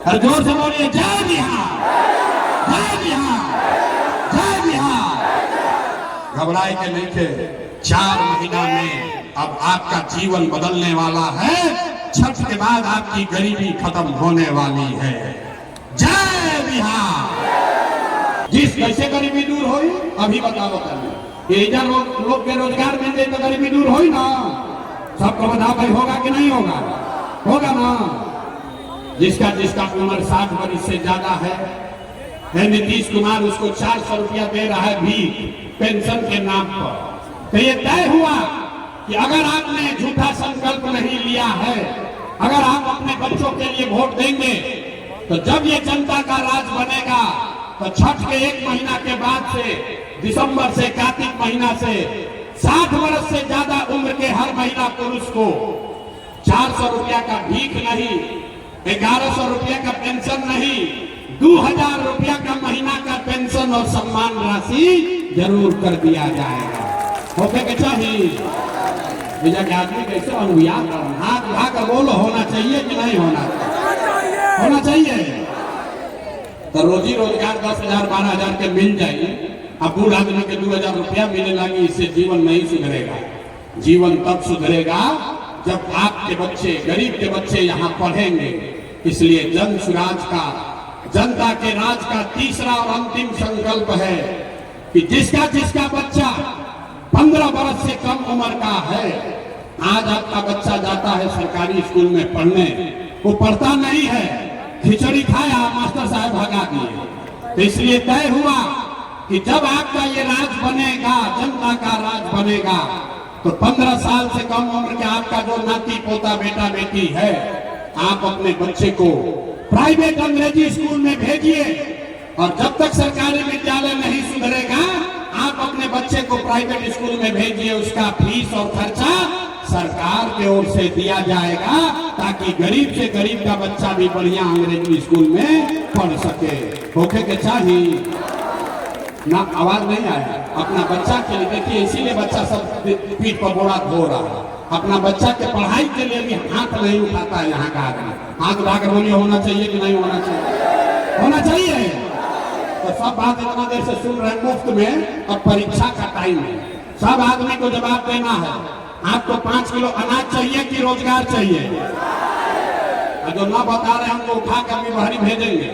और जोर से बोलिए जय बिहार, जय बिहार, जय बिहार। घबराए के नहीं थे, 4 महीना में अब आपका जीवन बदलने वाला है। छठ के बाद आपकी गरीबी खत्म होने वाली है। जय बिहार। जिस कैसे गरीबी दूर होई अभी बताओ पहले। ये इधर लोग के रोजगार मिल जाए तो गरीबी दूर होई ना। सबको बताओ भाई, होगा कि नहीं होगा? होगा ना। जिसका जिसका उम्र 60 वर्ष से ज्यादा है, नीतीश कुमार उसको 400 रुपया दे रहा है भी पेंशन के नाम पर। तो ये तय हुआ कि अगर आपने झूठा संकल्प नहीं लिया है, अगर आप अपने बच्चों के लिए वोट देंगे, तो जब ये जनता का राज बनेगा तो छठ के 1 महीना के बाद से, दिसंबर से, कार्तिक महीना से 60 वर्ष से ज्यादा उम्र के हर महिला पुरुष को 400 रुपया का भीख नहीं, 1100 रुपया का पेंशन नहीं, 2000 रुपया का महीना का पेंशन और सम्मान राशि जरूर कर दिया जाएगा। होके के चाहिए विजय के आदमी कैसे अनुयाद हाथ उठाकर बोलो, होना चाहिए कि नहीं होना चाहिए? होना चाहिए। तो रोजी रोजगार 10,000 12,000 के मिल जाएगी। अब बूढ़ आदमी के 2000 रुपया मिलने लगी, इससे जीवन नहीं सुधरेगा। जीवन तब सुधरेगा जब आपके बच्चे, गरीब के बच्चे यहाँ पढ़ेंगे। इसलिए जन सुराज का, जनता के राज का तीसरा और अंतिम संकल्प है कि जिसका जिसका बच्चा 15 वर्ष से कम उम्र का है, आज आपका बच्चा जाता है सरकारी स्कूल में पढ़ने, वो पढ़ता नहीं है, खिचड़ी खाया, मास्टर साहब भगा दिए। तो इसलिए तय हुआ कि जब आपका ये राज बनेगा, जनता का राज बनेगा, तो 15 साल से कम उम्र के आपका जो नाती पोता बेटा बेटी है, आप अपने बच्चे को प्राइवेट अंग्रेजी स्कूल में भेजिए। और जब तक सरकारी विद्यालय नहीं सुधरेगा, आप अपने बच्चे को प्राइवेट स्कूल में भेजिए। उसका फीस और खर्चा सरकार की ओर से दिया जाएगा, ताकि गरीब से गरीब का बच्चा भी बढ़िया अंग्रेजी स्कूल में पढ़ सके। होके के चाहिए ना। आवाज नहीं आया। अपना बच्चा के लिए देखिए, इसीलिए बच्चा सब पीठ पर बोरा धो रहा है। अपना बच्चा के पढ़ाई के लिए भी हाथ नहीं उठाता है यहाँ का आदमी। हाथ उठाकर बोलिए होना चाहिए कि नहीं होना चाहिए? होना चाहिए। तो सब बात इतना देर से सुन रहे हैं मुफ्त में, और परीक्षा का टाइम है। सब आदमी को जवाब देना है। आपको 5 किलो अनाज चाहिए कि रोजगार चाहिए? जो ना बता रहे हमको उठा कर भी बाहरी भेजेंगे।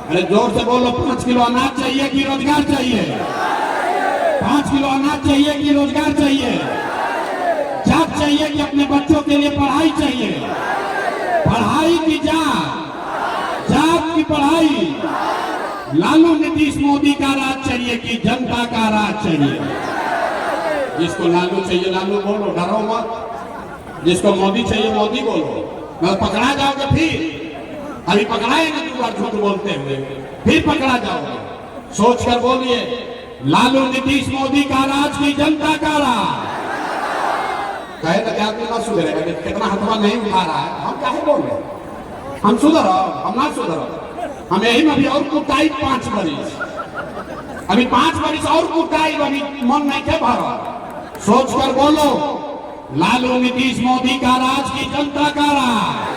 अरे जोर से बोलो, 5 किलो अनाज चाहिए कि रोजगार चाहिए? 5 किलो अनाज चाहिए कि रोजगार चाहिए? जात चाहिए कि अपने बच्चों के लिए पढ़ाई चाहिए? पढ़ाई की जात, जात की पढ़ाई। लालू नीतीश मोदी का राज चाहिए कि जनता का राज चाहिए? जिसको लालू चाहिए लालू बोलो, डरो मत। जिसको मोदी चाहिए मोदी बोलो। मैं पकड़ा जाओगे फिर। अभी पकड़ाएंगे 2 बार झूठ बोलते हुए, फिर पकड़ा जाओगे। सोच कर बोलिए, लालू नीतीश मोदी का राज की जनता का राज। कहे तो क्या ना सुधरेगा? कितना हथवा नहीं उठा रहा है, हम क्या बोल रहे? हम सुधरो, हम ना सुधरो। हम यही में अभी और कुटाई 5 वर्ष, अभी 5 वर्ष और कुटाई, अभी मन नहीं के भरा। सोच कर बोलो, लालू नीतीश मोदी का राज की जनता का राज।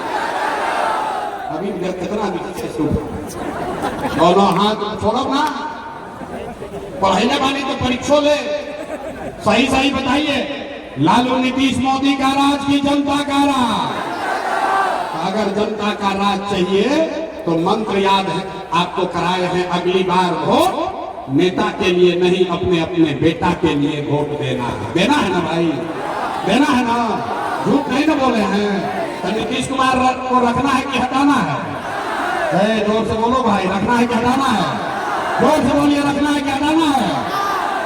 अभी कितना बोलो, हाथ छोड़ो ना। पढ़ाई वाली तो परीक्षा ले, सही सही बताइए। लालू नीतीश मोदी का राज की जनता का राज। अगर जनता का राज चाहिए तो मंत्र याद है आपको कराए हैं, अगली बार वोट नेता के लिए नहीं, अपने अपने बेटा के लिए वोट देना है। देना है ना भाई? देना है ना? झूठ नहीं ना बोले हैं। तो नीतीश कुमार को रखना है कि हटाना है? जोर से बोलो भाई, रखना है कि हटाना है? जोर से बोलिए, रखना है कि हटाना है?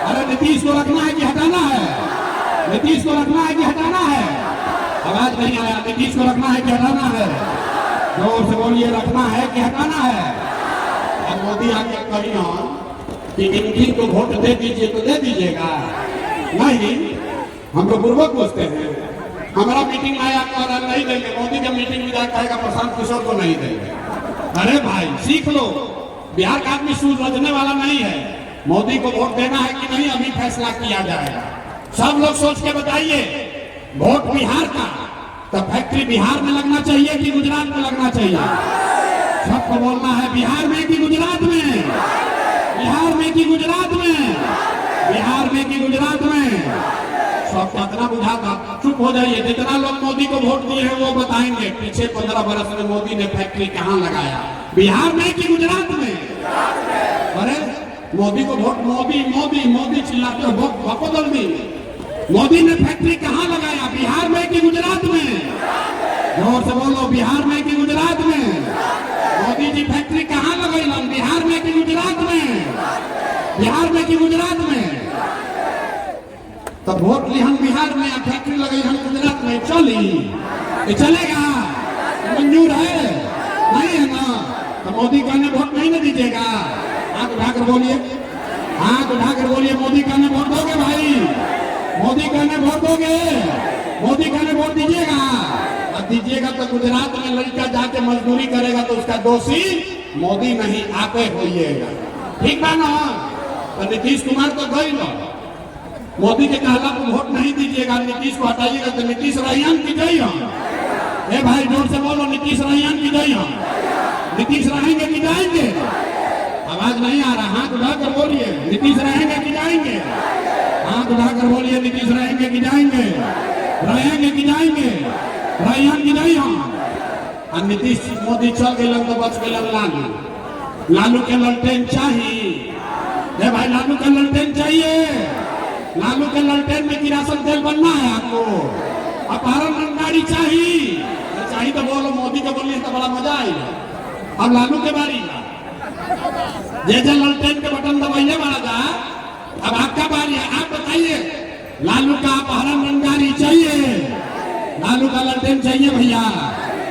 अरे नीतीश को रखना है कि हटाना है? नीतीश को रखना है कि हटाना है? आवाज नहीं आया। नीतीश को रखना है कि हटाना है? जोर से बोलिए, रखना है कि हटाना है? अब मोदी आके कहिए कि इनकी को वोट दे दीजिए, तो दे दीजिएगा? नहीं, हम लोग पूर्वक पूछते हैं। हमारा मीटिंग आया और नहीं देंगे। मोदी का मीटिंग में जाकर कहेगा प्रशांत किशोर को नहीं देंगे। अरे भाई सीख लो, बिहार का आदमी सूझने वाला नहीं है। मोदी को वोट देना है कि नहीं, अभी फैसला किया जाएगा। सब लोग सोच के बताइए। वोट बिहार का, तो फैक्ट्री बिहार में लगना चाहिए कि गुजरात में लगना चाहिए? सबको बोलना है बिहार में कि गुजरात में, बिहार में कि गुजरात में, बिहार में कि गुजरात में। सबको इतना बुझाता, चुप हो जाइए। जितना लोग मोदी को वोट दिए हैं वो बताएंगे पीछे 15 बरस में मोदी ने फैक्ट्री कहाँ लगाया, बिहार में कि गुजरात में। अरे मोदी को वोट, मोदी मोदी मोदी चिल्लाते हो, वोट बदल दी। मोदी ने फैक्ट्री कहाँ लगाया, बिहार में कि गुजरात में? जोर से बोलो, बिहार में कि गुजरात में? मोदी जी फैक्ट्री कहाँ लगाई, बिहार में कि गुजरात में? बिहार में कि गुजरात में? तब वोट ली हम बिहार में, फैक्ट्री लगाई हम गुजरात में, चली चलेगा? मंजूर है? नहीं है ना? तो मोदी कहने वोट नहीं ना दीजिएगा? हाथ उठाकर बोलिए, हाथ उठाकर बोलिए, मोदी कहने वोट दोगे भाई? मोदी कहने वोट दोगे? मोदी कहने वोट दीजिएगा? अब दीजिएगा तो गुजरात में लड़का जाके मजदूरी करेगा तो उसका दोषी मोदी नहीं, आपे होइएगा। ठीक बा ना? तो नीतीश कुमार तो गई लो, मोदी के कहला को वोट नहीं दीजिएगा, नीतीश को हटाइएगा तो नीतीश रैयान की जय हम। ए भाई जोर से बोलो, नीतीश रैयान की जय हम। नीतीश रहेंगे कि जाएंगे? आवाज नहीं आ रहा, हाथ उठाकर बोलिए, नीतीश रहेंगे कि जाएंगे? हाथ उठाकर बोलिए, नीतीश रहेंगे कि जाएंगे? रहेंगे कि जाएंगे? रैयान की जय हम। नीतीश मोदी चल गए तो बच गए लालू, लालू के ललटेन चाहिए। भाई लालू का ललटेन चाहिए, लालू के ललटेन में किरासन तेल बनना है आपको। अपहरण गाड़ी चाहिए तो बोलो, मोदी को बोलिए तो बड़ा मजा आएगा। अब लालू के बारी जैसे ललटेन के बटन दबाइए महाराजा, अब आपका बारी है, आप बताइए। लालू का अपहरण रंगारी चाहिए, लालू का ललटेन चाहिए भैया,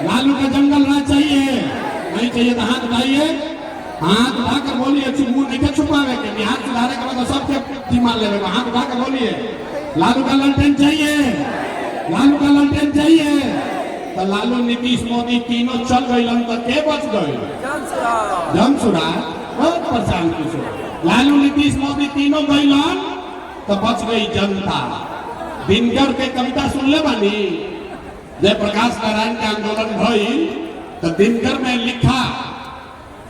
लालू का जंगल राज चाहिए? नहीं चाहिए तो हाथ उठाइए, हाथ उठाकर बोलिए। मुंह नहीं छुपावे के, बिहार सुधारे के बाद सबके मान ले, हाथ उठाकर बोलिए, लालू का ललटेन चाहिए, लालू का ललटेन चाहिए। तो लालू नीतीश मोदी तीनों चल गई तो के बच गए? जमसुरा बहुत परेशान किशो। लालू नीतीश मोदी तीनों गई तो बच गई जनता। दिनकर के कविता सुन ले बानी, जयप्रकाश नारायण के आंदोलन भई तो दिनकर में लिखा,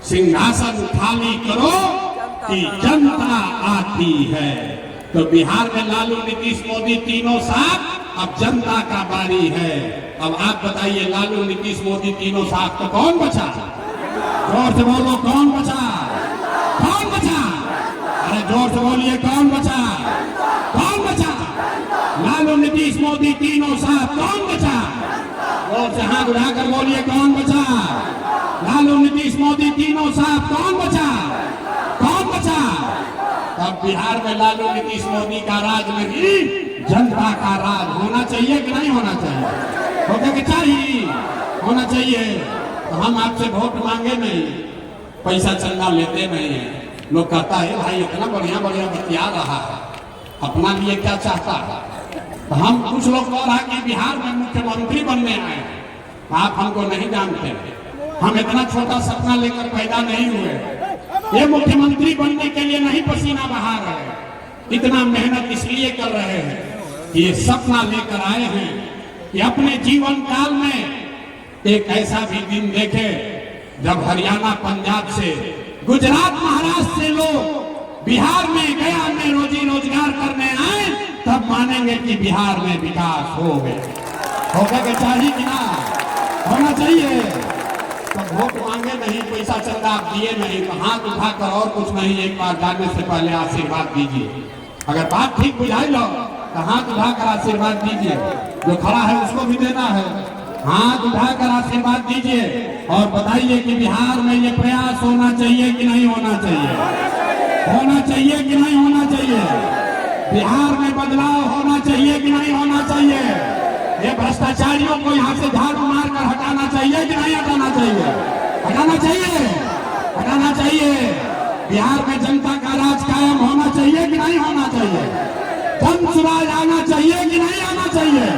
सिंहासन खाली करो कि जनता आती है। तो बिहार में लालू नीतीश मोदी तीनों साथ, अब जनता का बारी है। अब आप बताइए, लालू नीतीश मोदी तीनों साथ तो कौन बचा? जोर से बोलो, कौन बचा? कौन बचा? अरे जोर से बोलिए, कौन बचा? कौन बचा? लालू नीतीश मोदी तीनों साथ कौन बचा? जोर से हाथ उठाकर बोलिए, कौन बचा? लालू नीतीश मोदी तीनों साथ कौन बचा? कौन बचा? तब बिहार में लालू नीतीश मोदी का राज नहीं, जनता का राज होना चाहिए कि नहीं होना चाहिए? होगा कि चाहिए? होना चाहिए। तो हम आपसे वोट मांगे नहीं, पैसा चंदा लेते नहीं है। लोग कहता है भाई इतना बढ़िया बढ़िया बतिया रहा है, अपना लिए क्या चाहता है? तो हम कुछ लोग कह रहा है कि बिहार में मुख्यमंत्री बनने आए, आप हमको नहीं जानते, हम इतना छोटा सपना लेकर पैदा नहीं हुए। ये मुख्यमंत्री बनने के लिए नहीं पसीना बहा रहे, इतना मेहनत इसलिए कर रहे हैं कि ये सपना लेकर आए हैं कि अपने जीवन काल में एक ऐसा भी दिन देखे जब हरियाणा, पंजाब से, गुजरात, महाराष्ट्र से लोग बिहार में, गया में रोजी रोजगार करने आए, तब मानेंगे कि बिहार में विकास हो गया। होगा कि चाहिए कि ना होना चाहिए? तो वोट मांगे नहीं, पैसा चंदा आप दिए नहीं, तो हाथ उठाकर और कुछ नहीं, एक बार जाने से पहले आशीर्वाद दीजिए। अगर बात ठीक बुझाई लो तो हाथ उठाकर आशीर्वाद दीजिए। जो खड़ा है उसको भी देना है, हाथ उठाकर आशीर्वाद दीजिए और बताइए कि बिहार में ये प्रयास होना चाहिए कि नहीं होना चाहिए? होना चाहिए कि नहीं होना चाहिए? बिहार में बदलाव होना चाहिए कि नहीं होना चाहिए? ये भ्रष्टाचारियों को यहाँ से झाड़ू मारकर हटाना चाहिए कि नहीं हटाना चाहिए? हटाना चाहिए, हटाना चाहिए। बिहार में जनता का राज कायम होना चाहिए कि नहीं होना चाहिए? जनसुराज आना चाहिए कि नहीं आना चाहिए?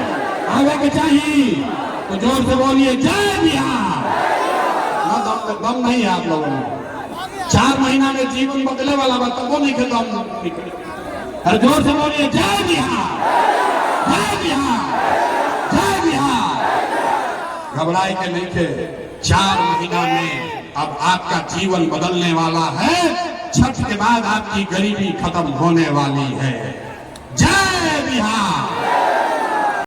आगे के चाहिए तो जोर से बोलिए, जय बिहार। दम नहीं है आप लोगों में, 4 महीना में जीवन बदले वाला बात वो नहीं खेलता हम। जोर से बोलिए, जय बिहार, जय बिहार, जय बिहार। घबराए के नहीं थे, 4 महीना में अब आपका जीवन बदलने वाला है। छठ के बाद आपकी गरीबी खत्म होने वाली है।